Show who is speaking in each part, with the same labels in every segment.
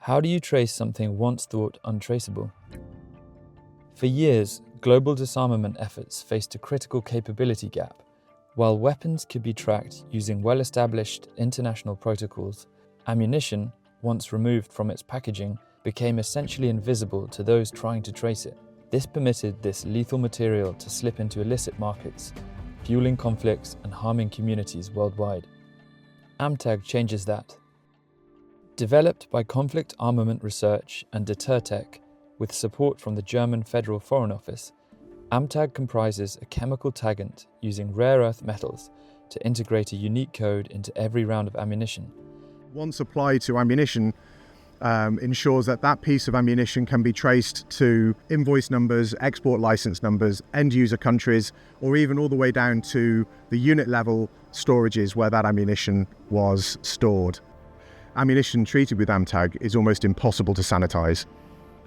Speaker 1: How do you trace something once thought untraceable? For years, global disarmament efforts faced a critical capability gap. While weapons could be tracked using well-established international protocols, ammunition, once removed from its packaging, became essentially invisible to those trying to trace it. This permitted this lethal material to slip into illicit markets, fueling conflicts and harming communities worldwide. AmTag changes that. Developed by Conflict Armament Research and Deter with support from the German Federal Foreign Office, AmTag comprises a chemical taggant using rare earth metals to integrate a unique code into every round of ammunition.
Speaker 2: Once applied to ammunition, ensures that that piece of ammunition can be traced to invoice numbers, export license numbers, end user countries, or even all the way down to the unit level storages where that ammunition was stored. Ammunition treated with AmTag is almost impossible to sanitize.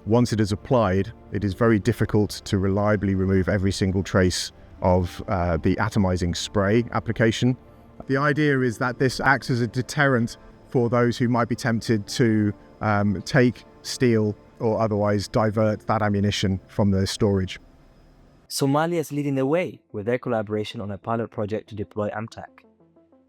Speaker 2: Once it is applied, it is very difficult to reliably remove every single trace of the atomizing spray application. The idea is that this acts as a deterrent for those who might be tempted to take, steal, or otherwise divert that ammunition from their storage.
Speaker 3: Somalia is leading the way with their collaboration on a pilot project to deploy AmTag.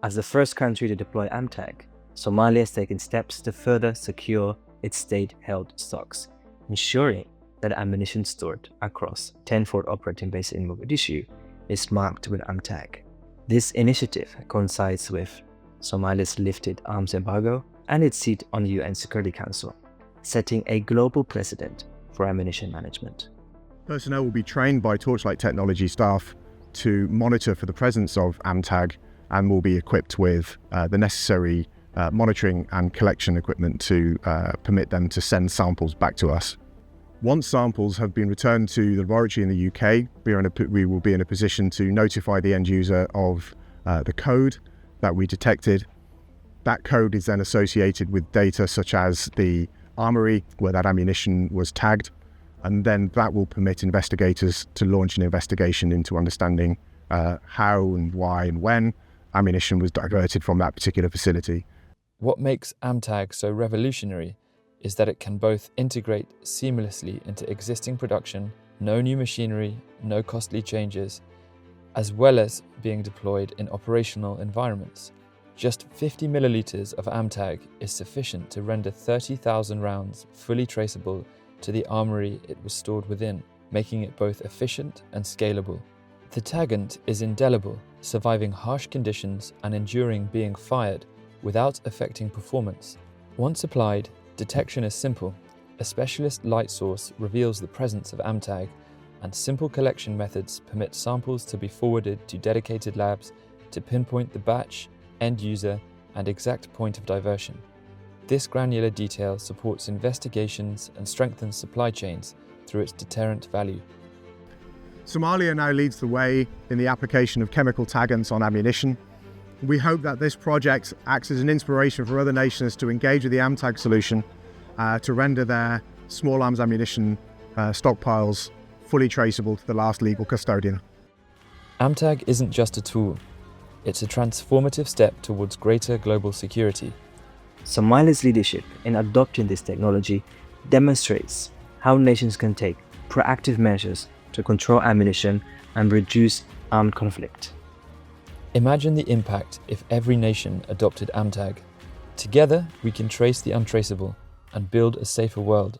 Speaker 3: As the first country to deploy AmTag, Somalia has taken steps to further secure its state-held stocks, ensuring that ammunition stored across 10 forward operating bases in Mogadishu is marked with AmTag. This initiative coincides with Somalia's lifted arms embargo and its seat on the UN Security Council, setting a global precedent for ammunition management.
Speaker 2: Personnel will be trained by Torchlight Technologies staff to monitor for the presence of AmTag and will be equipped with the necessary monitoring and collection equipment to permit them to send samples back to us. Once samples have been returned to the laboratory in the UK, we will be in a position to notify the end user of the code that we detected. That code is then associated with data such as the armory where that ammunition was tagged, and then that will permit investigators to launch an investigation into understanding how and why and when ammunition was diverted from that particular facility.
Speaker 1: What makes AmTag so revolutionary is that it can both integrate seamlessly into existing production, no new machinery, no costly changes, as well as being deployed in operational environments. Just 50 milliliters of AmTag is sufficient to render 30,000 rounds fully traceable to the armory it was stored within, making it both efficient and scalable. The taggant is indelible, surviving harsh conditions and enduring being fired without affecting performance. Once applied, detection is simple. A specialist light source reveals the presence of AmTag, and simple collection methods permit samples to be forwarded to dedicated labs to pinpoint the batch, end user, and exact point of diversion. This granular detail supports investigations and strengthens supply chains through its deterrent value.
Speaker 2: Somalia now leads the way in the application of chemical taggants on ammunition. We hope that this project acts as an inspiration for other nations to engage with the AmTag solution to render their small arms ammunition stockpiles fully traceable to the last legal custodian.
Speaker 1: AmTag isn't just a tool, it's a transformative step towards greater global security.
Speaker 3: Somalia's leadership in adopting this technology demonstrates how nations can take proactive measures to control ammunition and reduce armed conflict.
Speaker 1: Imagine the impact if every nation adopted AmTag. Together, we can trace the untraceable and build a safer world.